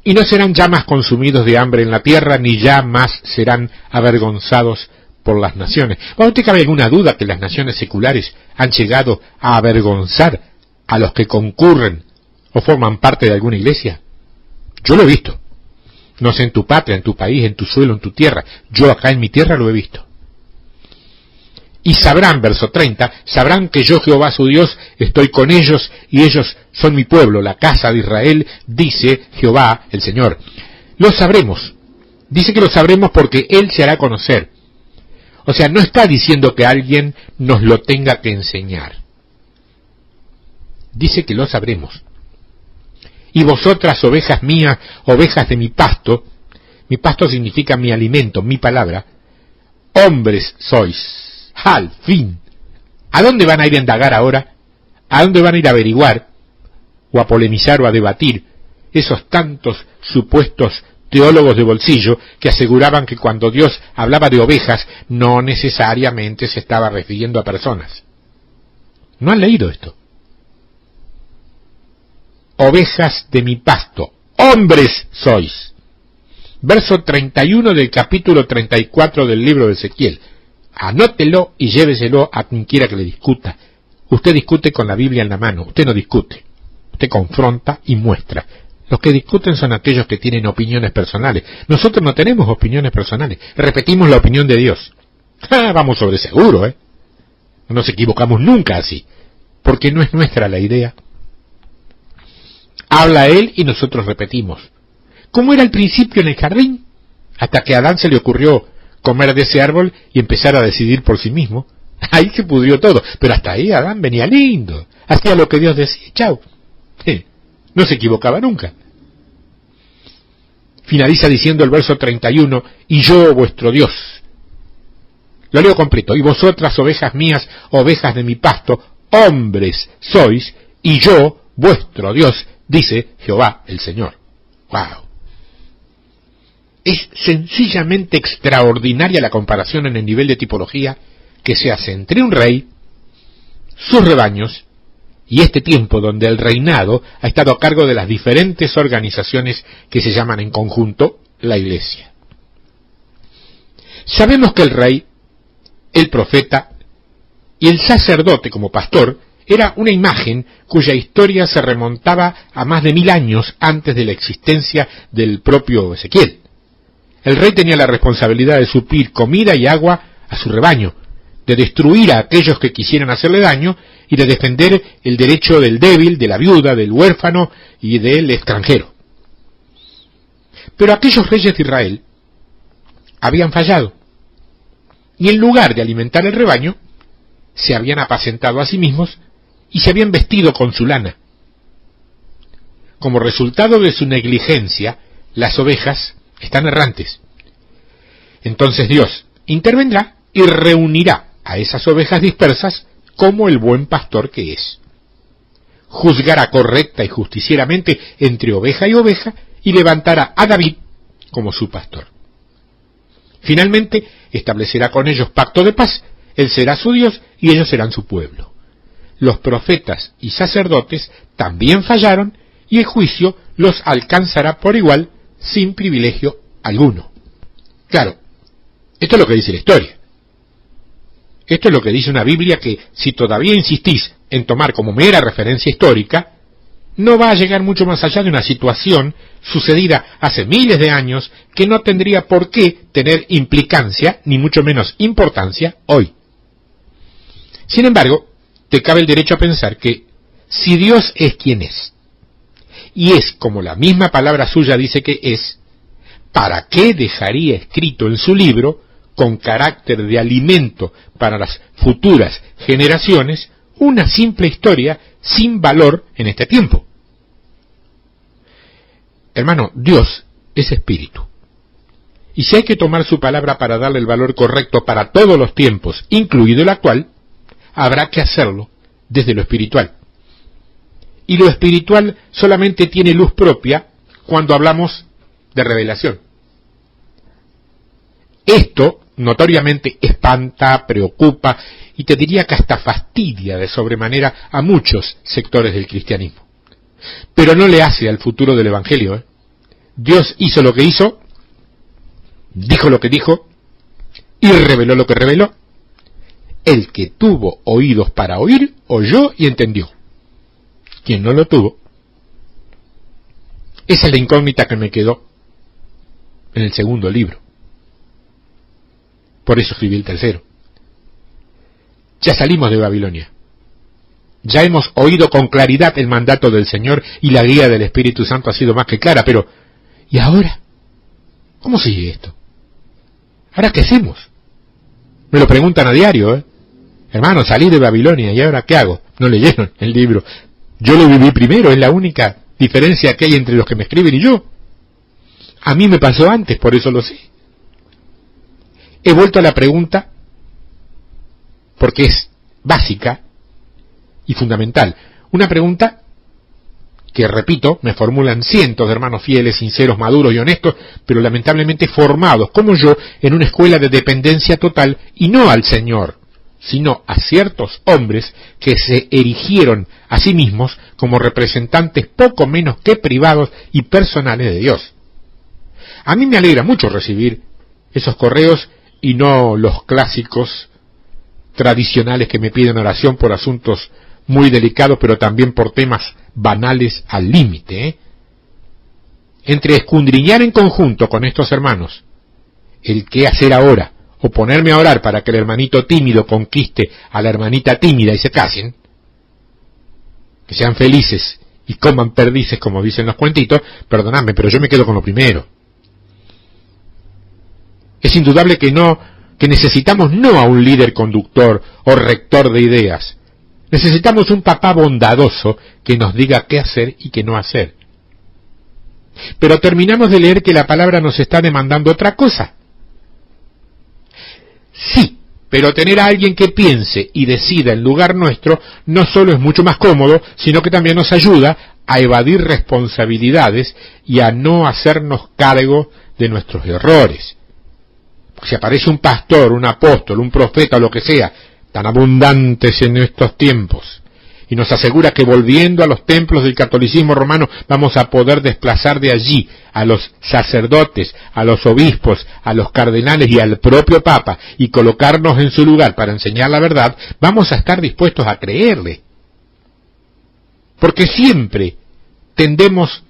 Y no serán ya más consumidos de hambre en la tierra, ni ya más serán avergonzados por las naciones. ¿O te cabe alguna duda que las naciones seculares han llegado a avergonzar a los que concurren o forman parte de alguna iglesia? Yo lo he visto. No sé en tu patria, en tu país, en tu suelo, en tu tierra. Yo acá en mi tierra lo he visto. Y sabrán, verso 30, sabrán que yo, Jehová su Dios, estoy con ellos, y ellos son mi pueblo, la casa de Israel, dice Jehová el Señor. Lo sabremos. Dice que lo sabremos porque Él se hará conocer. O sea, no está diciendo que alguien nos lo tenga que enseñar. Dice que lo sabremos. Y vosotras, ovejas mías, ovejas de mi pasto significa mi alimento, mi palabra, hombres sois. Al fin. ¿A dónde van a ir a indagar ahora? ¿A dónde van a ir a averiguar? ¿O a polemizar o a debatir esos tantos supuestos teólogos de bolsillo que aseguraban que cuando Dios hablaba de ovejas no necesariamente se estaba refiriendo a personas? ¿No han leído esto? Ovejas de mi pasto, hombres sois. Verso 31 del capítulo 34 del libro de Ezequiel. Anótelo y lléveselo a quien quiera que le discuta Usted discute con la Biblia en la mano, usted no discute, usted confronta y muestra. Los que discuten son aquellos que tienen opiniones personales. Nosotros no tenemos opiniones personales, repetimos la opinión de Dios. Vamos sobre seguro, ¿eh? No nos equivocamos nunca así, porque no es nuestra la idea. Habla Él y nosotros repetimos. ¿Cómo era al principio en el jardín? Hasta que a Adán se le ocurrió comer de ese árbol y empezar a decidir por sí mismo. Ahí se pudrió todo, pero hasta ahí Adán venía lindo, hacía lo que Dios decía, chao. No se equivocaba nunca. Finaliza diciendo el verso 31, y yo vuestro Dios. Lo leo completo, y vosotras ovejas mías, ovejas de mi pasto, hombres sois, y yo vuestro Dios, dice Jehová el Señor. ¡Wow! Es sencillamente extraordinaria la comparación en el nivel de tipología que se hace entre un rey, sus rebaños, y este tiempo donde el reinado ha estado a cargo de las diferentes organizaciones que se llaman en conjunto la Iglesia. Sabemos que el rey, el profeta y el sacerdote como pastor era una imagen cuya historia se remontaba a más de 1000 años antes de la existencia del propio Ezequiel. El rey tenía la responsabilidad de suplir comida y agua a su rebaño, de destruir a aquellos que quisieran hacerle daño y de defender el derecho del débil, de la viuda, del huérfano y del extranjero. Pero aquellos reyes de Israel habían fallado y en lugar de alimentar el rebaño, se habían apacentado a sí mismos y se habían vestido con su lana. Como resultado de su negligencia, las ovejas están errantes. Entonces Dios intervendrá y reunirá a esas ovejas dispersas como el buen pastor que es. Juzgará correcta y justicieramente entre oveja y oveja y levantará a David como su pastor. Finalmente establecerá con ellos pacto de paz, él será su Dios y ellos serán su pueblo. Los profetas y sacerdotes también fallaron y el juicio los alcanzará por igual sin privilegio alguno. Claro, esto es lo que dice la historia. Esto es lo que dice una Biblia que, si todavía insistís en tomar como mera referencia histórica, no va a llegar mucho más allá de una situación sucedida hace miles de años que no tendría por qué tener implicancia, ni mucho menos importancia, hoy. Sin embargo, te cabe el derecho a pensar que, si Dios es quien es, y es como la misma palabra suya dice que es, ¿para qué dejaría escrito en su libro, con carácter de alimento para las futuras generaciones, una simple historia sin valor en este tiempo? Hermano, Dios es espíritu. Y si hay que tomar su palabra para darle el valor correcto para todos los tiempos, incluido el actual, habrá que hacerlo desde lo espiritual. Y lo espiritual solamente tiene luz propia cuando hablamos de revelación. Esto notoriamente espanta, preocupa y te diría que hasta fastidia de sobremanera a muchos sectores del cristianismo. Pero no le hace al futuro del Evangelio, ¿eh? Dios hizo lo que hizo, dijo lo que dijo y reveló lo que reveló. El que tuvo oídos para oír, oyó y entendió. Quien no lo tuvo, esa es la incógnita que me quedó en el segundo libro. Por eso escribí el tercero. Ya salimos de Babilonia. Ya hemos oído con claridad el mandato del Señor y la guía del Espíritu Santo ha sido más que clara, pero ¿y ahora? ¿Cómo sigue esto? ¿Ahora qué hacemos? Me lo preguntan a diario, ¿eh? Hermano, salí de Babilonia, ¿y ahora qué hago? No leyeron el libro. Yo lo viví primero, es la única diferencia que hay entre los que me escriben y yo. A mí me pasó antes, por eso lo sé. He vuelto a la pregunta porque es básica y fundamental. Una pregunta que, repito, me formulan cientos de hermanos fieles, sinceros, maduros y honestos, pero lamentablemente formados, como yo, en una escuela de dependencia total, y no al Señor, sino a ciertos hombres que se erigieron a sí mismos como representantes poco menos que privados y personales de Dios. A mí me alegra mucho recibir esos correos y no los clásicos tradicionales que me piden oración por asuntos muy delicados, pero también por temas banales al límite, Entre escudriñar en conjunto con estos hermanos el qué hacer ahora, o ponerme a orar para que el hermanito tímido conquiste a la hermanita tímida y se casen, que sean felices y coman perdices, como dicen los cuentitos, perdonadme, pero yo me quedo con lo primero. Es indudable que necesitamos no a un líder conductor o rector de ideas. Necesitamos un papá bondadoso que nos diga qué hacer y qué no hacer. Pero terminamos de leer que la palabra nos está demandando otra cosa. Sí, pero tener a alguien que piense y decida en lugar nuestro no solo es mucho más cómodo, sino que también nos ayuda a evadir responsabilidades y a no hacernos cargo de nuestros errores. Si aparece un pastor, un apóstol, un profeta o lo que sea, tan abundantes en estos tiempos, y nos asegura que volviendo a los templos del catolicismo romano vamos a poder desplazar de allí a los sacerdotes, a los obispos, a los cardenales y al propio Papa y colocarnos en su lugar para enseñar la verdad, vamos a estar dispuestos a creerle. Porque siempre tendemos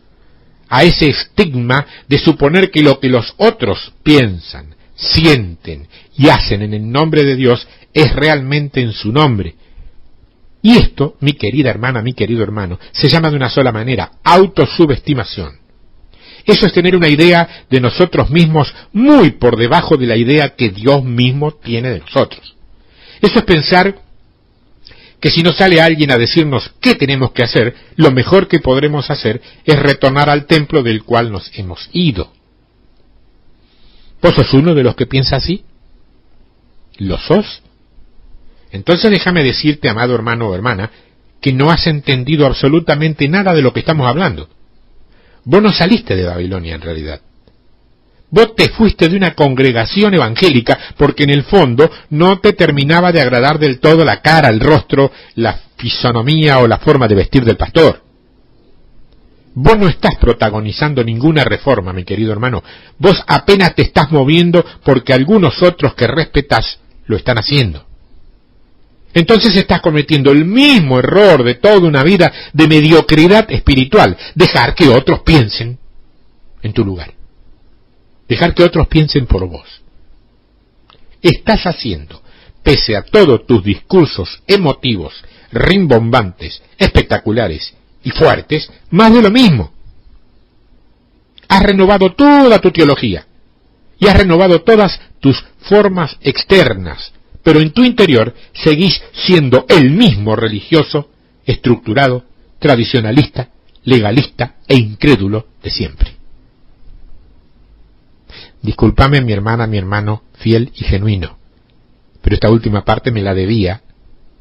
a ese estigma de suponer que lo que los otros piensan, sienten y hacen en el nombre de Dios es realmente en su nombre. Y esto, mi querida hermana, mi querido hermano, se llama de una sola manera, autosubestimación. Eso es tener una idea de nosotros mismos muy por debajo de la idea que Dios mismo tiene de nosotros. Eso es pensar que si nos sale alguien a decirnos qué tenemos que hacer, lo mejor que podremos hacer es retornar al templo del cual nos hemos ido. ¿Vos sos uno de los que piensa así? ¿Lo sos? Entonces déjame decirte, amado hermano o hermana, que no has entendido absolutamente nada de lo que estamos hablando. Vos no saliste de Babilonia en realidad. Vos te fuiste de una congregación evangélica porque en el fondo no te terminaba de agradar del todo la cara, el rostro, la fisonomía o la forma de vestir del pastor. Vos no estás protagonizando ninguna reforma, mi querido hermano. Vos apenas te estás moviendo porque algunos otros que respetás lo están haciendo. Entonces estás cometiendo el mismo error de toda una vida de mediocridad espiritual, dejar que otros piensen en tu lugar, dejar que otros piensen por vos. Estás haciendo, pese a todos tus discursos emotivos, rimbombantes, espectaculares y fuertes, más de lo mismo. Has renovado toda tu teología y has renovado todas tus formas externas, pero en tu interior seguís siendo el mismo religioso, estructurado, tradicionalista, legalista e incrédulo de siempre. Discúlpame, mi hermana, mi hermano, fiel y genuino, pero esta última parte me la debía,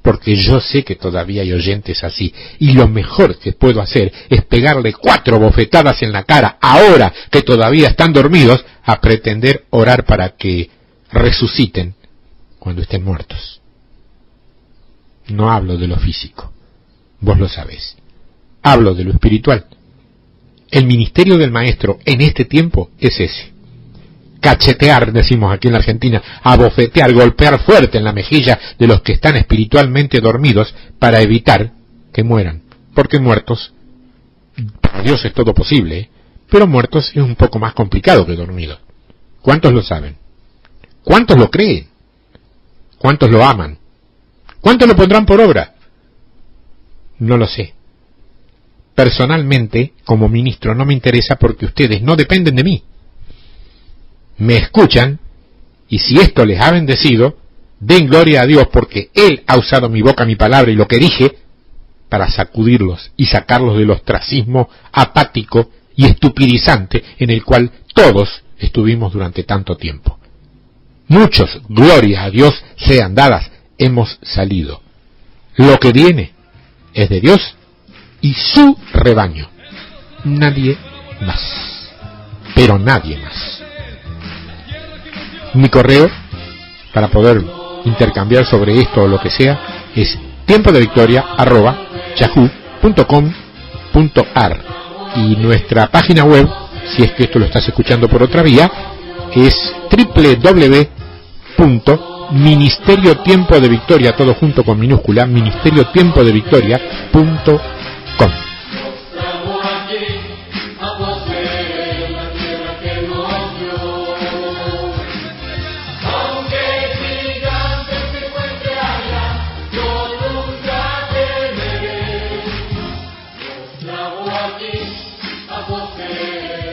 porque yo sé que todavía hay oyentes así, y lo mejor que puedo hacer es pegarle 4 bofetadas en la cara, ahora que todavía están dormidos, a pretender orar para que resuciten cuando estén muertos. No hablo de lo físico, vos lo sabés. Hablo de lo espiritual. El ministerio del maestro en este tiempo es ese. Cachetear, decimos aquí en la Argentina, abofetear, golpear fuerte en la mejilla de los que están espiritualmente dormidos para evitar que mueran. Porque muertos, para Dios es todo posible, pero muertos es un poco más complicado que dormidos. ¿Cuántos lo saben? ¿Cuántos lo creen? ¿Cuántos lo aman? ¿Cuántos lo pondrán por obra? No lo sé. Personalmente, como ministro, no me interesa porque ustedes no dependen de mí. Me escuchan, y si esto les ha bendecido, den gloria a Dios porque Él ha usado mi boca, mi palabra y lo que dije para sacudirlos y sacarlos del ostracismo apático y estupidizante en el cual todos estuvimos durante tanto tiempo. Muchos, gloria a Dios, sean dadas, hemos salido. Lo que viene es de Dios y su rebaño. Nadie más. Pero nadie más. Mi correo, para poder intercambiar sobre esto o lo que sea, es tiempodevictoria@yahoo.com.ar. Y nuestra página web, si es que esto lo estás escuchando por otra vía, es www.tiempodevictoria.com. Ministerio Tiempo de Victoria, todo junto con minúscula, ministeriotempodevictoria.com. A você